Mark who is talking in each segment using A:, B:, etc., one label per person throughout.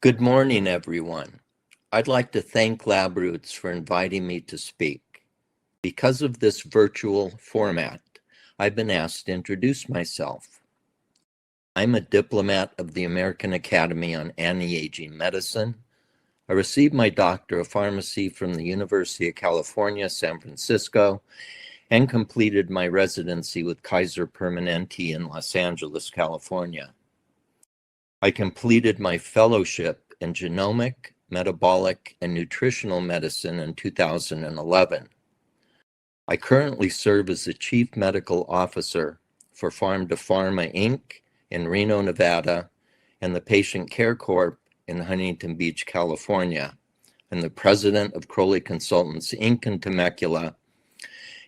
A: Good morning, everyone. I'd like to thank LabRoots for inviting me to speak. Because of this virtual format, I've been asked to introduce myself. I'm a diplomat of the American Academy on Anti-Aging Medicine. I received my Doctor of Pharmacy from the University of California, San Francisco, and completed my residency with Kaiser Permanente in Los Angeles, California. I completed my fellowship in genomic, metabolic, and nutritional medicine in 2011. I currently serve as the Chief Medical Officer for Pharm to Pharma Inc. in Reno, Nevada, and the Patient Care Corp in Huntington Beach, California, and the President of Crowley Consultants Inc. in Temecula,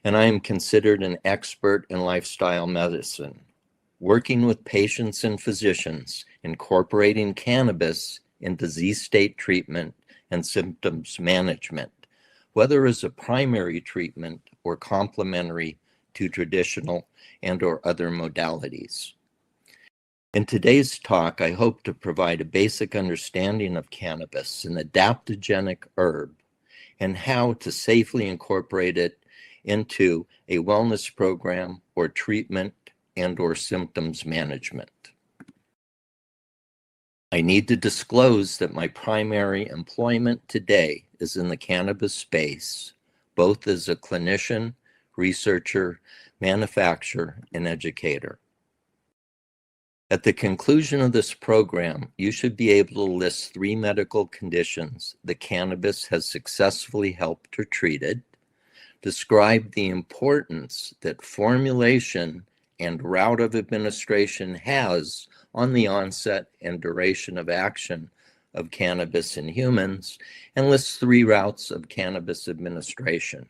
A: and I am considered an expert in lifestyle medicine, working with patients and physicians, incorporating cannabis in disease state treatment and symptoms management, whether as a primary treatment or complementary to traditional and/or other modalities. In today's talk, I hope to provide a basic understanding of cannabis, an adaptogenic herb, and how to safely incorporate it into a wellness program or treatment and/or symptoms management. I need to disclose that my primary employment today is in the cannabis space, both as a clinician, researcher, manufacturer, and educator. At the conclusion of this program, you should be able to list 3 medical conditions that cannabis has successfully helped or treated, describe the importance that formulation and route of administration has on the onset and duration of action of cannabis in humans, and lists 3 routes of cannabis administration.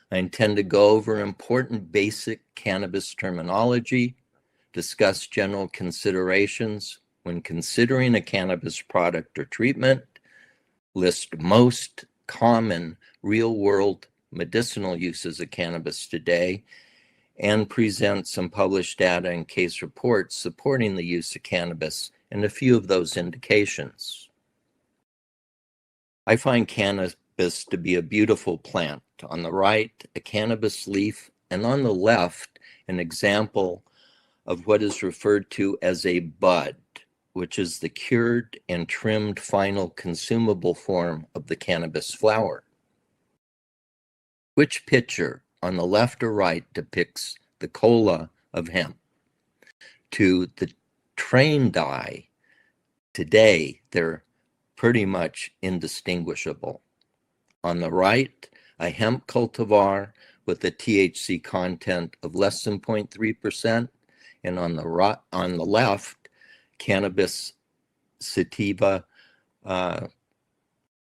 A: I intend to go over important basic cannabis terminology, discuss general considerations when considering a cannabis product or treatment, list most common real-world medicinal uses of cannabis today, and present some published data and case reports supporting the use of cannabis and a few of those indications. I find cannabis to be a beautiful plant. On the right, a cannabis leaf, and on the left, an example of what is referred to as a bud, which is the cured and trimmed final consumable form of the cannabis flower. Which picture on the left or right depicts the cola of hemp? To the trained eye, today they're pretty much indistinguishable. On the right, a hemp cultivar with a THC content of less than 0.3%, and on the left, cannabis sativa,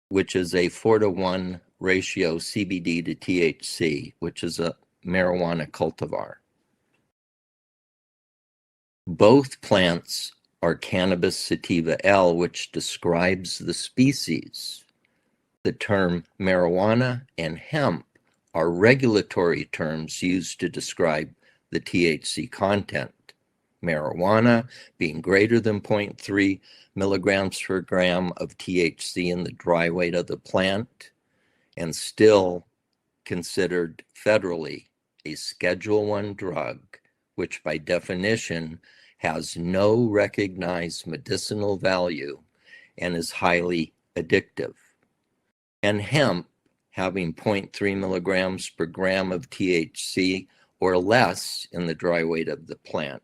A: which is a 4-to-1 ratio CBD to THC, which is a marijuana cultivar. Both plants are cannabis sativa L, which describes the species. The term marijuana and hemp are regulatory terms used to describe the THC content. Marijuana being greater than 0.3 milligrams per gram of THC in the dry weight of the plant, and still considered federally a Schedule I drug, which by definition has no recognized medicinal value and is highly addictive. And hemp, having 0.3 milligrams per gram of THC or less in the dry weight of the plant.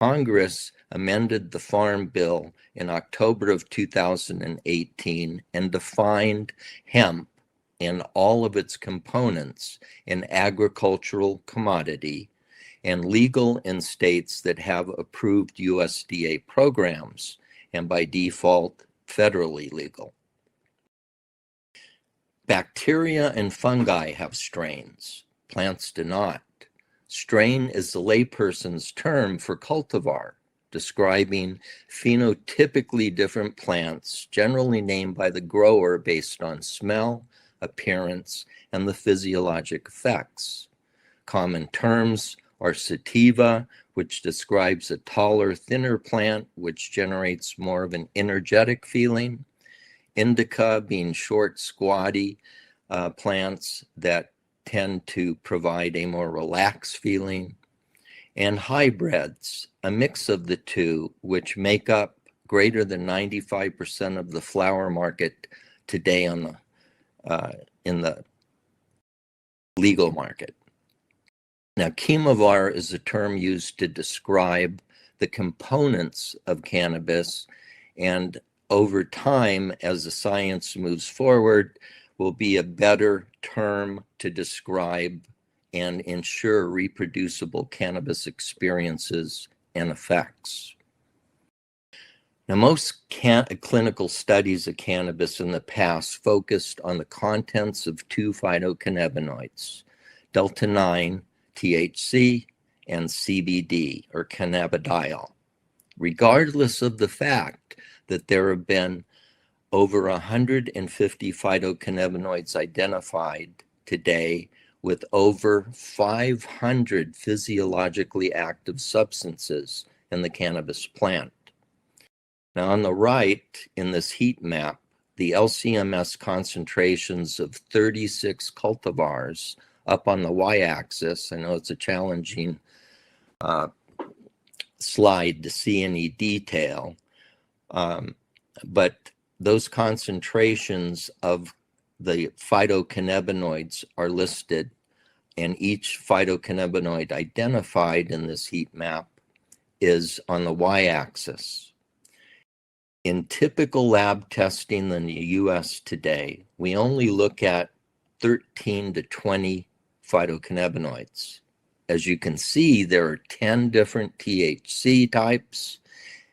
A: Congress amended the Pharm bill in October of 2018 and defined hemp and all of its components an agricultural commodity and legal in states that have approved USDA programs and by default federally legal. Bacteria and fungi have strains. Plants do not. Strain is the layperson's term for cultivar, describing phenotypically different plants, generally named by the grower based on smell, appearance, and the physiologic effects. Common terms are sativa, which describes a taller, thinner plant, which generates more of an energetic feeling. Indica being short, squatty plants that tend to provide a more relaxed feeling. And hybrids, a mix of the two, which make up greater than 95% of the flower market today on in the legal market. Now, chemovar is a term used to describe the components of cannabis, and over time, as the science moves forward, will be a better term to describe and ensure reproducible cannabis experiences and effects. Now, most clinical studies of cannabis in the past focused on the contents of two phytocannabinoids, delta-9, THC, and CBD, or cannabidiol, regardless of the fact that there have been over 150 phytocannabinoids identified today, with over 500 physiologically active substances in the cannabis plant. Now, on the right in this heat map, the LCMS concentrations of 36 cultivars up on the y-axis. I know it's a challenging slide to see any detail, but those concentrations of the phytocannabinoids are listed, and each phytocannabinoid identified in this heat map is on the y-axis. In typical lab testing in the US today, we only look at 13 to 20 phytocannabinoids. As you can see, there are 10 different THC types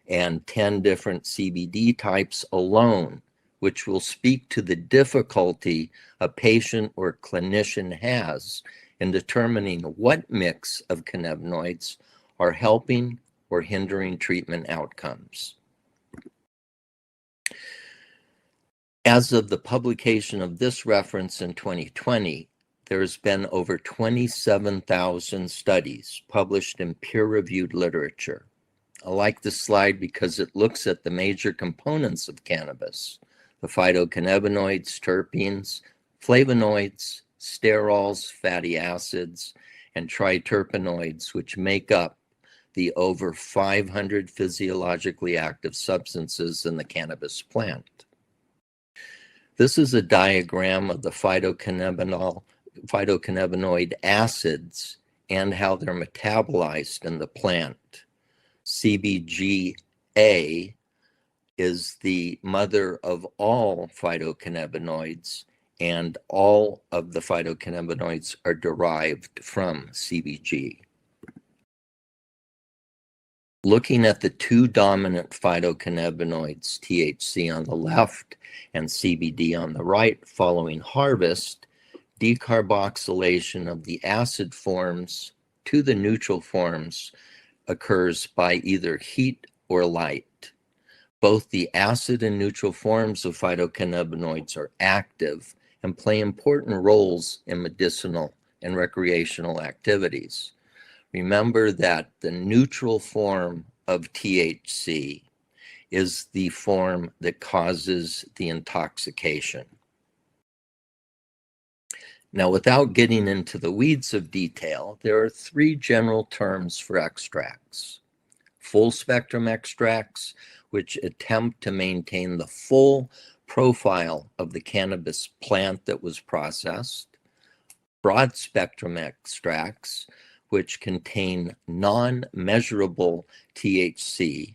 A: and 10 different CBD types alone, which will speak to the difficulty a patient or clinician has in determining what mix of cannabinoids are helping or hindering treatment outcomes. As of the publication of this reference in 2020, there's been over 27,000 studies published in peer-reviewed literature. I like this slide because it looks at the major components of cannabis: the phytocannabinoids, terpenes, flavonoids, sterols, fatty acids, and triterpenoids, which make up the over 500 physiologically active substances in the cannabis plant. This is a diagram of the phytocannabinoid acids and how they're metabolized in the plant. CBGA is the mother of all phytocannabinoids, and all of the phytocannabinoids are derived from CBG. Looking at the two dominant phytocannabinoids, THC on the left and CBD on the right, following harvest, decarboxylation of the acid forms to the neutral forms occurs by either heat or light. Both the acid and neutral forms of phytocannabinoids are active and play important roles in medicinal and recreational activities. Remember that the neutral form of THC is the form that causes the intoxication. Now, without getting into the weeds of detail, there are three general terms for extracts: full spectrum extracts, which attempt to maintain the full profile of the cannabis plant that was processed; broad spectrum extracts, which contain non-measurable THC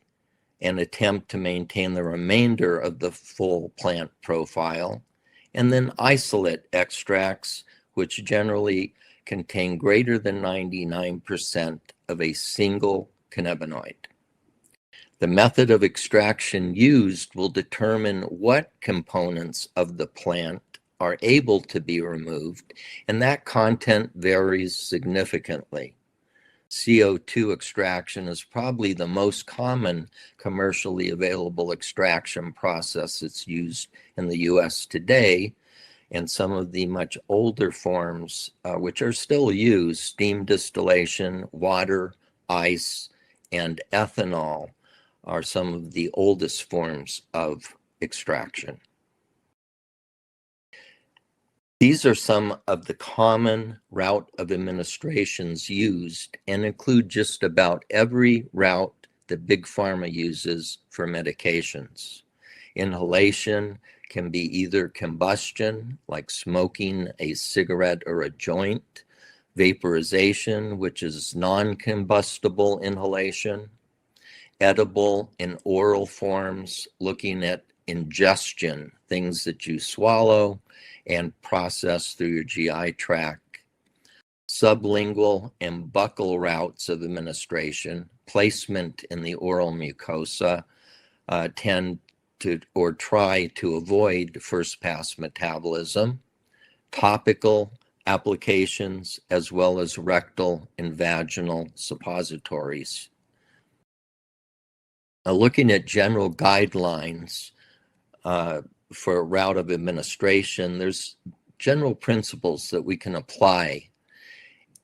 A: and attempt to maintain the remainder of the full plant profile; and then isolate extracts, which generally contain greater than 99% of a single cannabinoid. The method of extraction used will determine what components of the plant are able to be removed, and that content varies significantly. CO2 extraction is probably the most common commercially available extraction process that's used in the US today, and some of the much older forms, which are still used, steam distillation, water, ice, and ethanol, are some of the oldest forms of extraction. These are some of the common route of administrations used and include just about every route that Big Pharma uses for medications. Inhalation can be either combustion, like smoking a cigarette or a joint, vaporization, which is non-combustible inhalation, edible and oral forms, looking at ingestion, things that you swallow and process through your GI tract, sublingual and buccal routes of administration, placement in the oral mucosa, tend to or try to avoid first pass metabolism, topical applications, as well as rectal and vaginal suppositories. Looking at general guidelines for a route of administration, there's general principles that we can apply,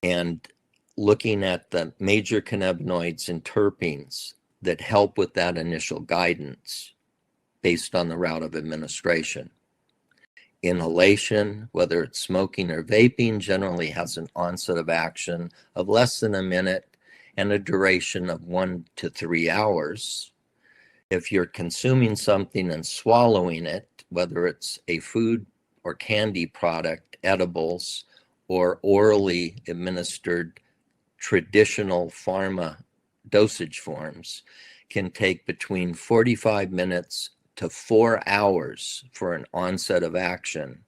A: and looking at the major cannabinoids and terpenes that help with that initial guidance based on the route of administration. Inhalation, whether it's smoking or vaping, generally has an onset of action of less than a minute and a duration of 1 to 3 hours. If you're consuming something and swallowing it, whether it's a food or candy product, edibles, or orally administered traditional pharma dosage forms, can take between 45 minutes to 4 hours for an onset of action,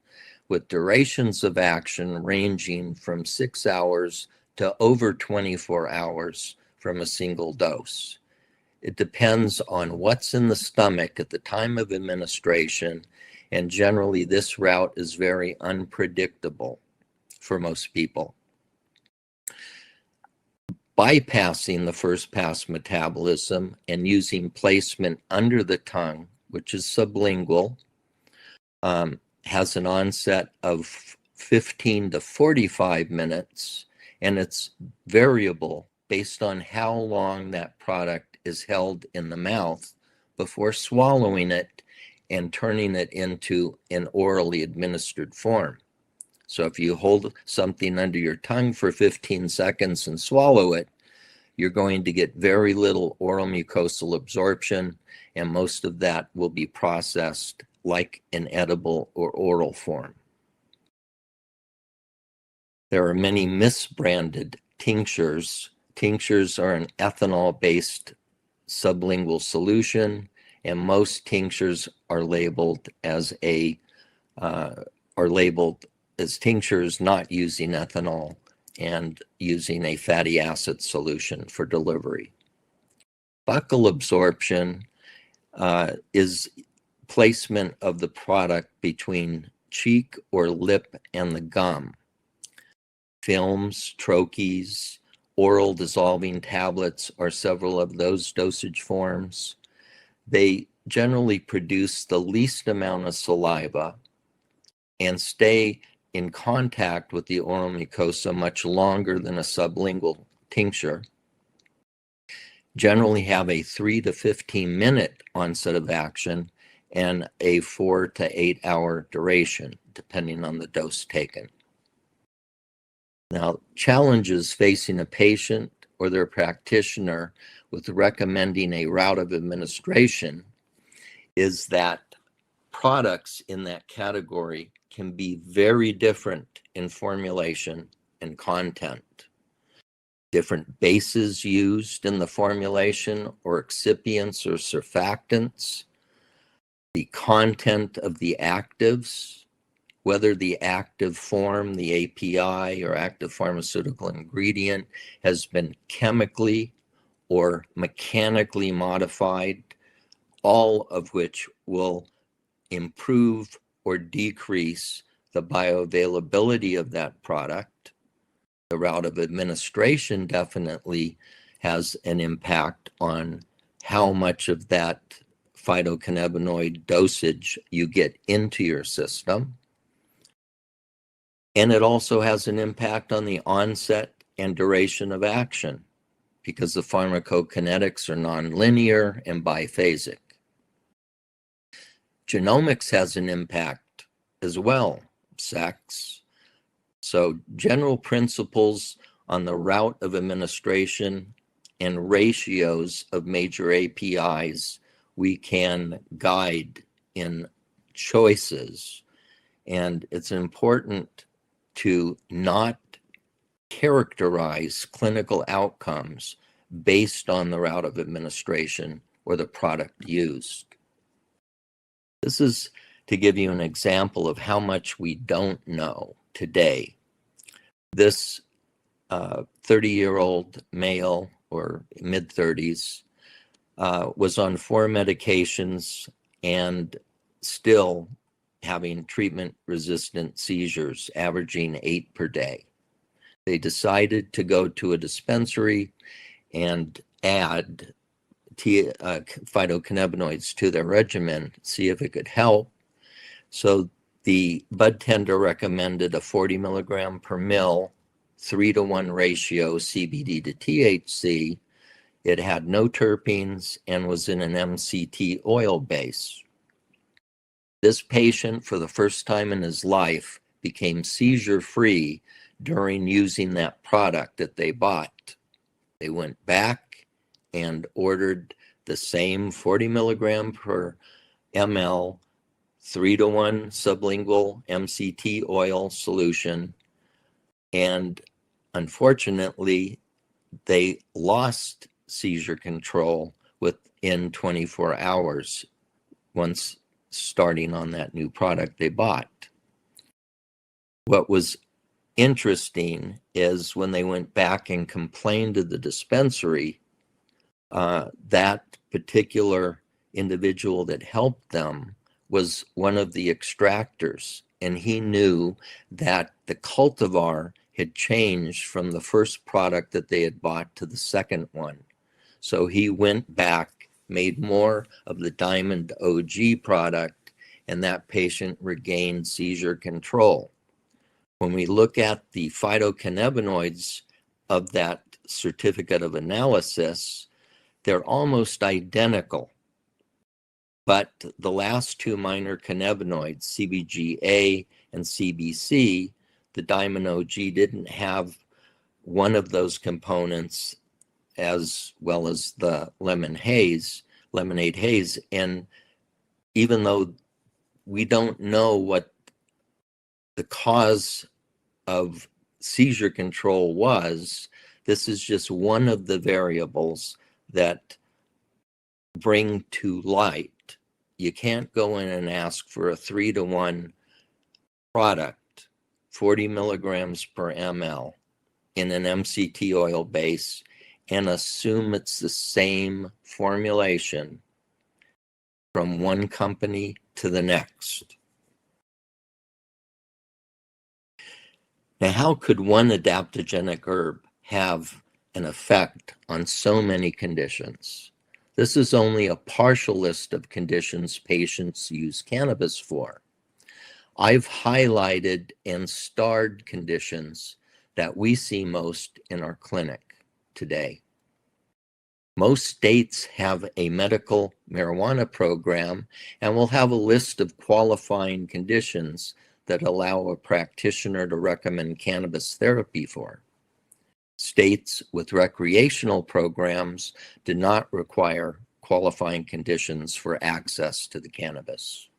A: with durations of action ranging from 6 hours to over 24 hours from a single dose. It depends on what's in the stomach at the time of administration, and generally this route is very unpredictable for most people. Bypassing the first pass metabolism and using placement under the tongue, which is sublingual, has an onset of 15 to 45 minutes, and it's variable based on how long that product is held in the mouth before swallowing it and turning it into an orally administered form. So if you hold something under your tongue for 15 seconds and swallow it, you're going to get very little oral mucosal absorption, and most of that will be processed like an edible or oral form. There are many misbranded tinctures. Tinctures are an ethanol-based sublingual solution, and most tinctures are labeled as tinctures not using ethanol and using a fatty acid solution for delivery. Buccal absorption is placement of the product between cheek or lip and the gum. Films, troches, oral dissolving tablets are several of those dosage forms. They generally produce the least amount of saliva and stay in contact with the oral mucosa much longer than a sublingual tincture. Generally have a 3 to 15 minute onset of action and a 4 to 8 hour duration, depending on the dose taken. Now, challenges facing a patient or their practitioner with recommending a route of administration is that products in that category can be very different in formulation and content. Different bases used in the formulation or excipients or surfactants, the content of the actives, whether the active form, the API or active pharmaceutical ingredient, has been chemically or mechanically modified, all of which will improve or decrease the bioavailability of that product. The route of administration definitely has an impact on how much of that phytocannabinoid dosage you get into your system. And it also has an impact on the onset and duration of action because the pharmacokinetics are nonlinear and biphasic. Genomics has an impact as well, sex. So general principles on the route of administration and ratios of major APIs we can guide in choices. And it's important to not characterize clinical outcomes based on the route of administration or the product used. This is to give you an example of how much we don't know today. This 30-year-old male or mid-30s was on 4 medications and still having treatment-resistant seizures, averaging 8 per day. They decided to go to a dispensary and add phytocannabinoids to their regimen, see if it could help. So the bud tender recommended a 40 milligram per mil, 3-to-1 ratio CBD to THC. It had no terpenes and was in an MCT oil base. This patient, for the first time in his life, became seizure-free during using that product that they bought. They went back and ordered the same 40 milligram per ml, 3-to-1 sublingual MCT oil solution, and unfortunately, they lost seizure control within 24 hours once starting on that new product they bought. What was interesting is when they went back and complained to the dispensary, that particular individual that helped them was one of the extractors, and he knew that the cultivar had changed from the first product that they had bought to the second one. So he went back, made more of the Diamond OG product, and that patient regained seizure control. When we look at the phytocannabinoids of that certificate of analysis, they're almost identical. But the last 2 minor cannabinoids, CBGA and CBC, the Diamond OG didn't have one of those components as well as the lemonade haze. And even though we don't know what the cause of seizure control was, this is just one of the variables that bring to light. You can't go in and ask for a 3-to-1 product, 40 milligrams per ml in an MCT oil base, and assume it's the same formulation from one company to the next. Now, how could one adaptogenic herb have an effect on so many conditions? This is only a partial list of conditions patients use cannabis for. I've highlighted and starred conditions that we see most in our clinic today. Most states have a medical marijuana program and will have a list of qualifying conditions that allow a practitioner to recommend cannabis therapy for. States with recreational programs do not require qualifying conditions for access to the cannabis.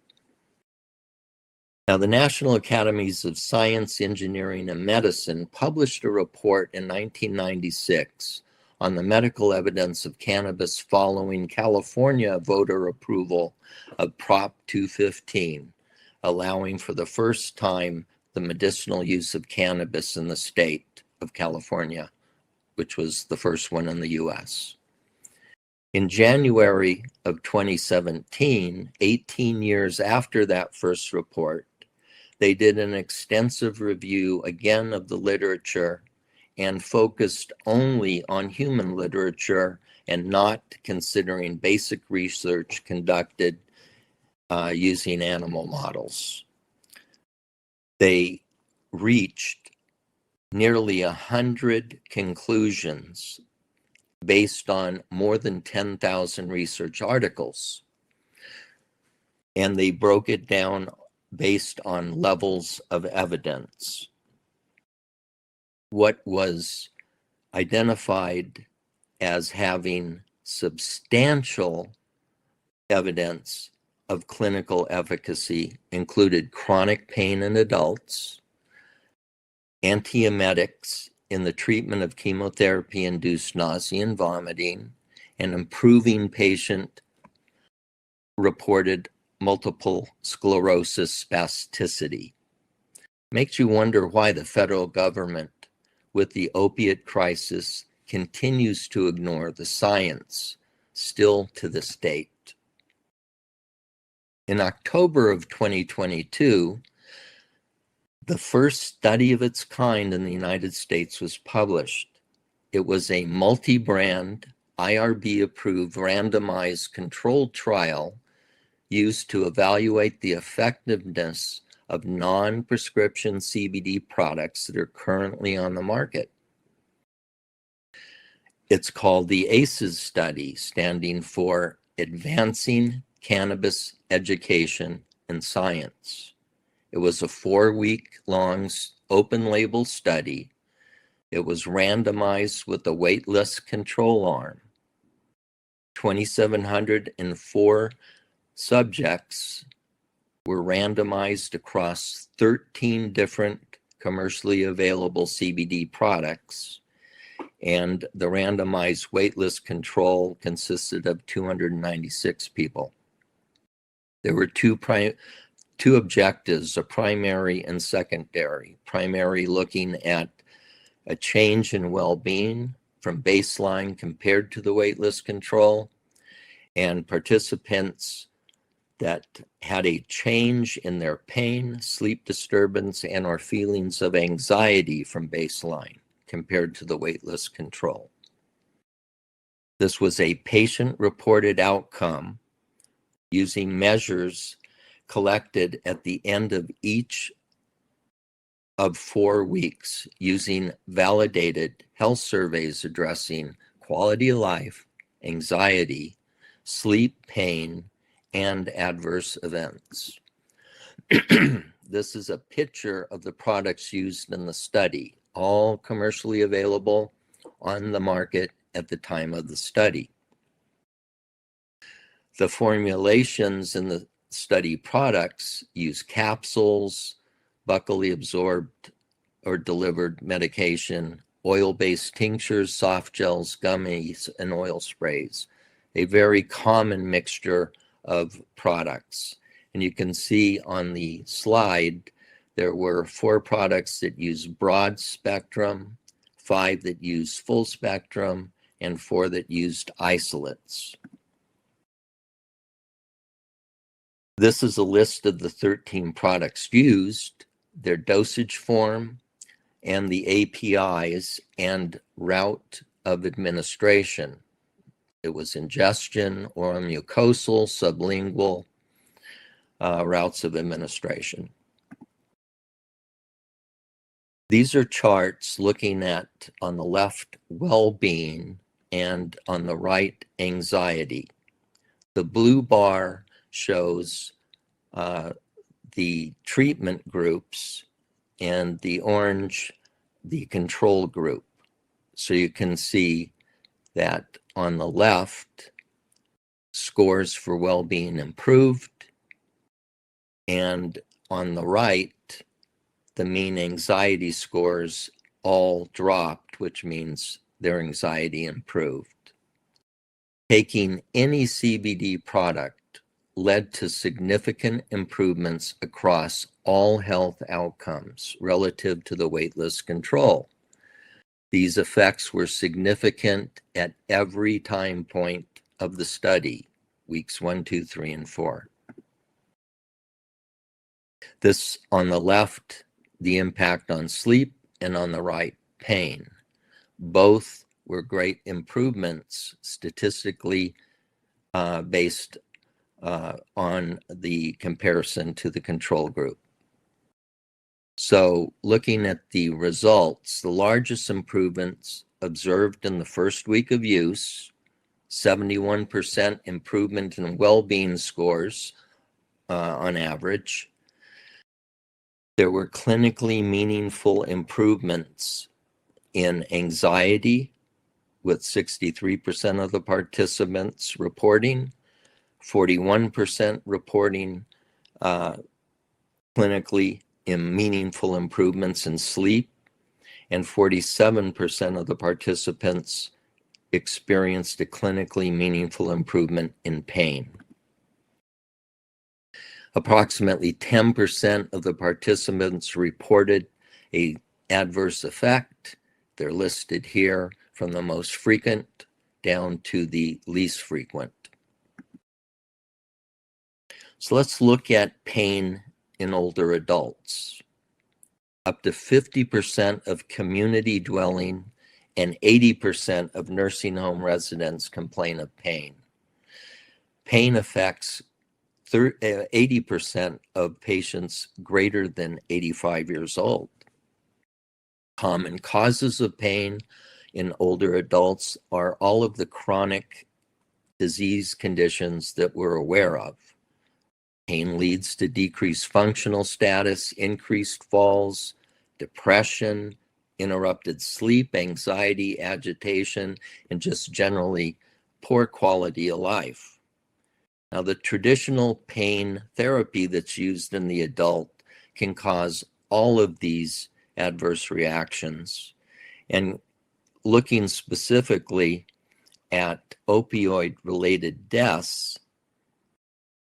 A: Now, the National Academies of Science, Engineering, and Medicine published a report in 1996 on the medical evidence of cannabis following California voter approval of Prop 215, allowing for the first time the medicinal use of cannabis in the state of California, which was the first one in the US. In January of 2017, 18 years after that first report, they did an extensive review again of the literature and focused only on human literature and not considering basic research conducted using animal models. They reached nearly 100 conclusions based on more than 10,000 research articles. And they broke it down based on levels of evidence. What was identified as having substantial evidence of clinical efficacy included chronic pain in adults, antiemetics in the treatment of chemotherapy-induced nausea and vomiting, and improving patient-reported multiple sclerosis spasticity. Makes you wonder why the federal government, with the opiate crisis, continues to ignore the science still to this date. In October of 2022, the first study of its kind in the United States was published. It was a multi-brand, IRB-approved randomized controlled trial used to evaluate the effectiveness of non-prescription CBD products that are currently on the market. It's called the ACEs study, standing for Advancing Cannabis Education and Science. It was a 4-week-long open-label study. It was randomized with a waitlist control arm. 2,704 subjects were randomized across 13 different commercially available CBD products, and the randomized waitlist control consisted of 296 people. There were two objectives, a primary and secondary. Primary looking at a change in well-being from baseline compared to the waitlist control, and participants that had a change in their pain, sleep disturbance, and or feelings of anxiety from baseline compared to the waitlist control. This was a patient-reported outcome using measures collected at the end of each of 4 weeks using validated health surveys addressing quality of life, anxiety, sleep, pain, and adverse events. This is a picture of the products used in the study, all commercially available on the market at the time of the study. The formulations in the study products use capsules, buccally absorbed or delivered medication, oil-based tinctures, soft gels, gummies, and oil sprays, a very common mixture of products. And you can see on the slide, there were 4 products that use broad spectrum, 5 that use full spectrum, and 4 that used isolates. This is a list of the 13 products used, their dosage form, and the APIs and route of administration. It was ingestion, oral mucosal, sublingual routes of administration. These are charts looking at, on the left, well-being, and on the right, anxiety. The blue bar shows the treatment groups, and the orange, the control group. So you can see that on the left, scores for well-being improved, and on the right, the mean anxiety scores all dropped, which means their anxiety improved. Taking any CBD product led to significant improvements across all health outcomes relative to the waitlist control. These effects were significant at every time point of the study, weeks 1, 2, 3, and 4. This on the left, the impact on sleep, and on the right, pain. Both were great improvements statistically based on the comparison to the control group. So looking at the results, the largest improvements observed in the first week of use, 71% improvement in well-being scores on average. There were clinically meaningful improvements in anxiety, with 63% of the participants reporting, 41% reporting clinically meaningful improvements in sleep, and 47% of the participants experienced a clinically meaningful improvement in pain. Approximately 10% of the participants reported an adverse effect. They're listed here from the most frequent down to the least frequent. So let's look at pain in older adults. Up to 50% of community dwelling and 80% of nursing home residents complain of pain. Pain affects 80% of patients greater than 85 years old. Common causes of pain in older adults are all of the chronic disease conditions that we're aware of. Pain leads to decreased functional status, increased falls, depression, interrupted sleep, anxiety, agitation, and just generally poor quality of life. Now, the traditional pain therapy that's used in the adult can cause all of these adverse reactions. And looking specifically at opioid-related deaths,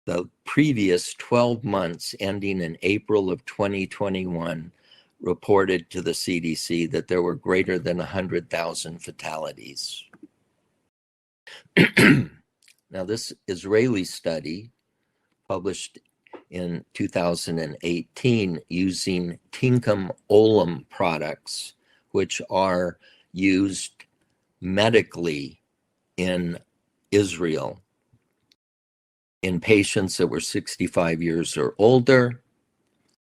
A: the previous 12 months ending in April of 2021 reported to the CDC that there were greater than 100,000 fatalities. Now, this Israeli study, published in 2018, using Tinkum Olam products, which are used medically in Israel in patients that were 65 years or older,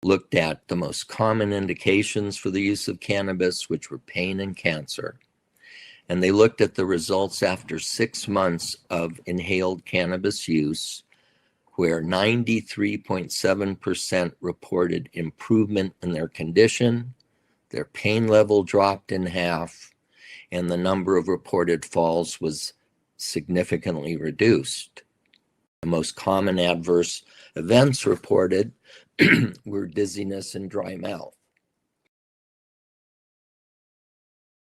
A: looked at the most common indications for the use of cannabis, which were pain and cancer. And they looked at the results after 6 months of inhaled cannabis use, where 93.7% reported improvement in their condition, their pain level dropped in half, and the number of reported falls was significantly reduced. The most common adverse events reported were dizziness and dry mouth.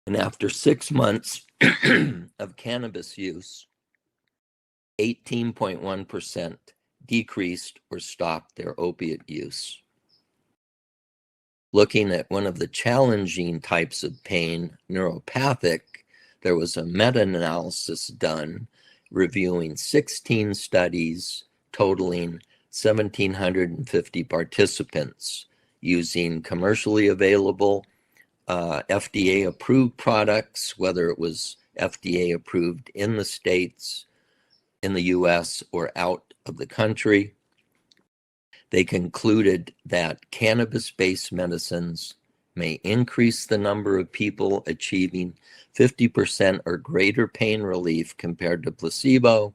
A: And after 6 months of cannabis use, 18.1% decreased or stopped their opiate use. Looking at one of the challenging types of pain, neuropathic, there was a meta-analysis done reviewing 16 studies totaling 1,750 participants using commercially available FDA-approved products, whether it was FDA approved in the States, in the US, or out of the country. They concluded that cannabis-based medicines may increase the number of people achieving 50% or greater pain relief compared to placebo,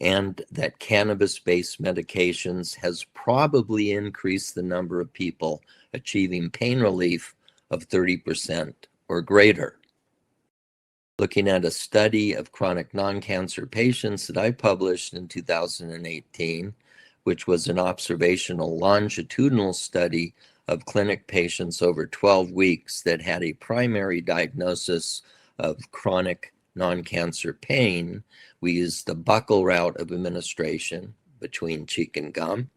A: and that cannabis-based medications has probably increased the number of people achieving pain relief of 30% or greater. Looking at a study of chronic non-cancer patients that I published in 2018, which was an observational longitudinal study of clinic patients over 12 weeks that had a primary diagnosis of chronic non-cancer pain, we used the buccal route of administration between cheek and gum.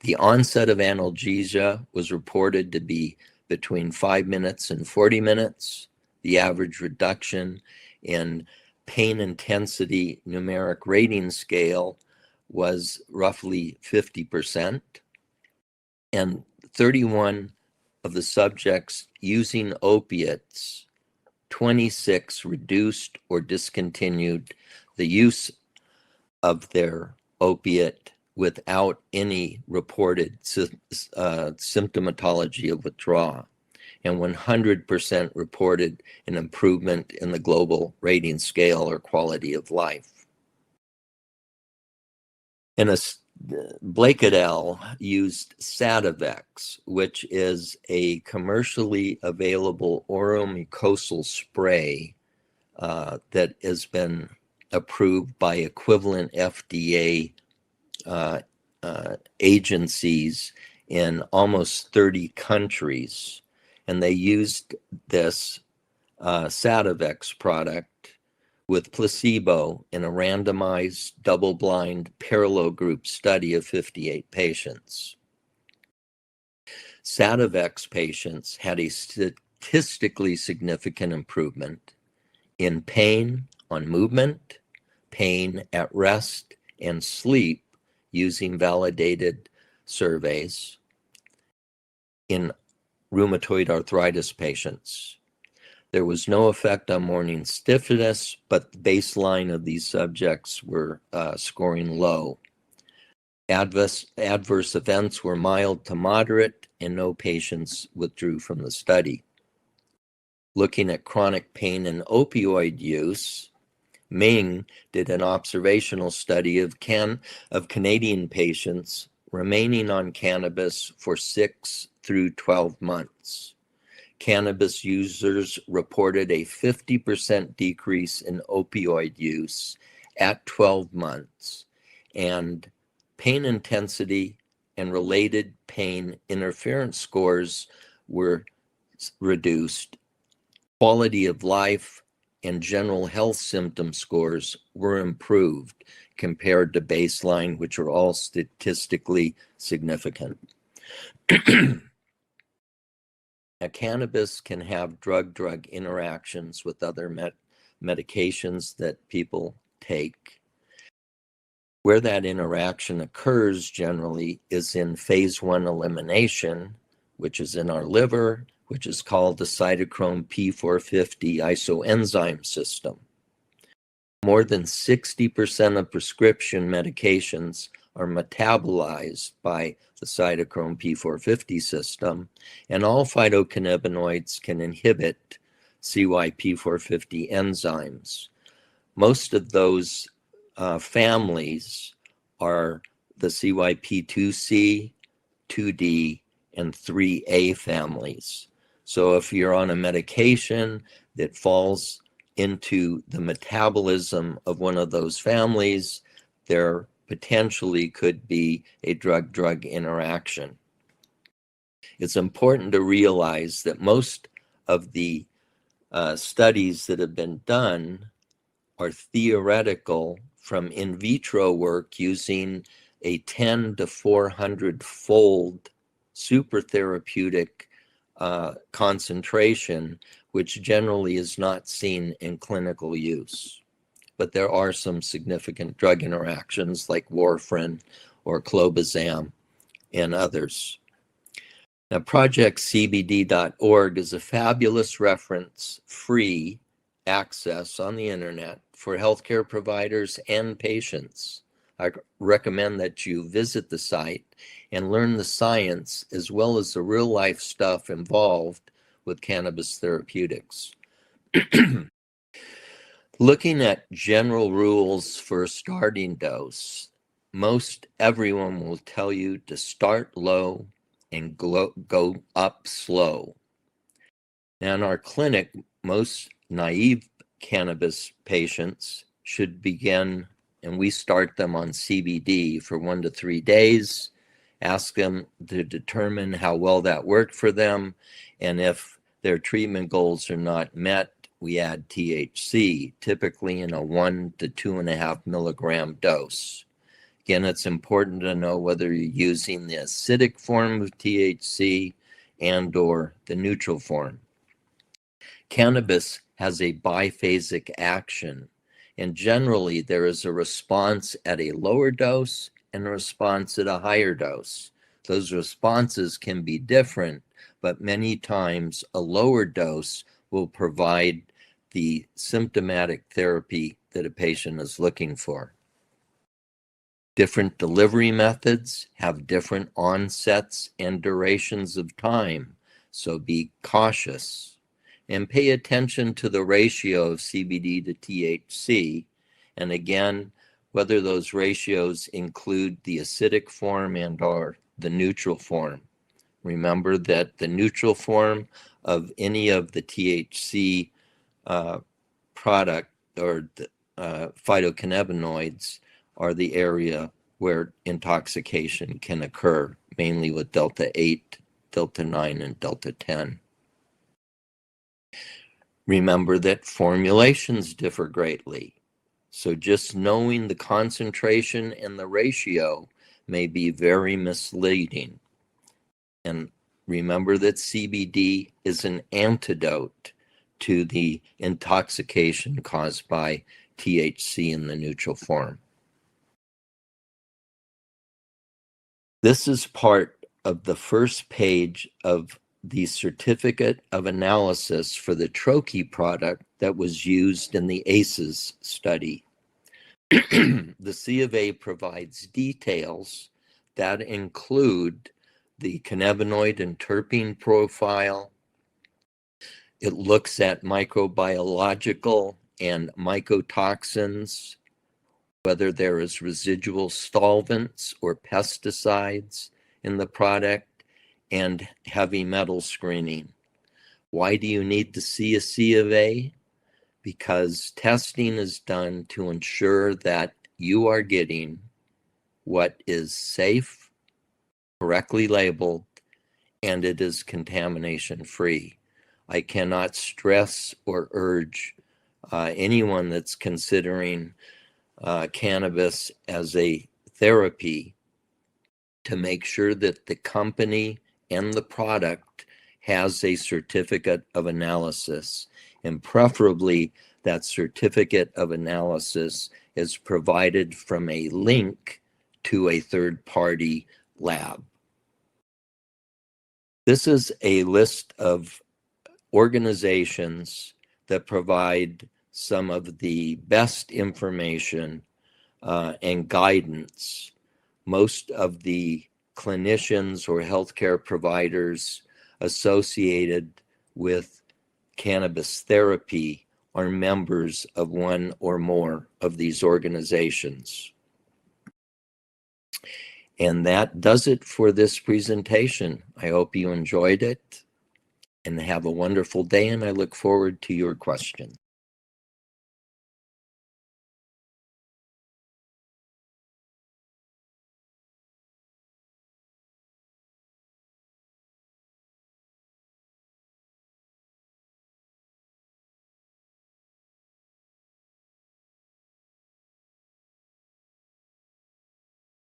A: The onset of analgesia was reported to be between 5 minutes and 40 minutes. The average reduction in pain intensity numeric rating scale was roughly 50%, and 31 of the subjects using opiates, 26 reduced or discontinued the use of their opiate without any reported symptomatology of withdrawal, and 100% reported an improvement in the global rating scale or quality of life. And Blake et al. Used Sativex, which is a commercially available oromucosal spray that has been approved by equivalent FDA agencies in almost 30 countries. And they used this Sativex product with placebo in a randomized, double-blind, parallel group study of 58 patients. Sativex patients had a statistically significant improvement in pain on movement, pain at rest, and sleep using validated surveys in rheumatoid arthritis patients. There was no effect on morning stiffness, but the baseline of these subjects were scoring low. Adverse events were mild to moderate, and no patients withdrew from the study. Looking at chronic pain and opioid use, Ming did an observational study of Canadian patients remaining on cannabis for 6 through 12 months. Cannabis users reported a 50% decrease in opioid use at 12 months, and pain intensity and related pain interference scores were reduced. Quality of life and general health symptom scores were improved compared to baseline, which are all statistically significant. Now, cannabis can have drug-drug interactions with other medications that people take. Where that interaction occurs generally is in phase 1 elimination, which is in our liver, which is called the cytochrome P450 isoenzyme system. More than 60% of prescription medications are metabolized by the cytochrome P450 system, and all phytocannabinoids can inhibit CYP450 enzymes. Most of those families are the CYP2C, 2D, and 3A families. So if you're on a medication that falls into the metabolism of one of those families, there potentially could be a drug-drug interaction. It's important to realize that most of the studies that have been done are theoretical from in vitro work using a 10 to 400 fold super therapeutic concentration, which generally is not seen in clinical use. But there are some significant drug interactions like warfarin or clobazam and others. Now, projectcbd.org is a fabulous reference, free access on the internet for healthcare providers and patients. I recommend that you visit the site and learn the science as well as the real-life stuff involved with cannabis therapeutics. Looking at general rules for a starting dose, most everyone will tell you to start low and go up slow. Now, in our clinic, most naive cannabis patients should begin, and we start them on CBD for 1 to 3 days, ask them to determine how well that worked for them, and if their treatment goals are not met, we add THC, typically in a 1 to 2.5 milligram dose. Again, it's important to know whether you're using the acidic form of THC and or the neutral form. Cannabis has a biphasic action, and generally there is a response at a lower dose and a response at a higher dose. Those responses can be different, but many times a lower dose will provide the symptomatic therapy that a patient is looking for. Different delivery methods have different onsets and durations of time, so be cautious. And pay attention to the ratio of CBD to THC, and again, whether those ratios include the acidic form and or the neutral form. Remember that the neutral form of any of the THC product or the phytocannabinoids are the area where intoxication can occur, mainly with delta 8, delta 9, and delta 10. Remember that formulations differ greatly, so just knowing the concentration and the ratio may be very misleading. And remember that CBD is an antidote to the intoxication caused by THC in the neutral form. This is part of the first page of the certificate of analysis for the Trokie product that was used in the ACEs study. The C of A provides details that include the cannabinoid and terpene profile. It looks at microbiological and mycotoxins, whether there is residual solvents or pesticides in the product, and heavy metal screening. Why do you need to see a C of A? Because testing is done to ensure that you are getting what is safe, correctly labeled, and it is contamination free. I cannot stress or urge anyone that's considering cannabis as a therapy to make sure that the company and the product has a certificate of analysis, and preferably that certificate of analysis is provided from a link to a third-party lab. This is a list of organizations that provide some of the best information and guidance. Most of the clinicians or healthcare providers associated with cannabis therapy are members of one or more of these organizations. And that does it for this presentation. I hope you enjoyed it and have a wonderful day, and I look forward to your questions.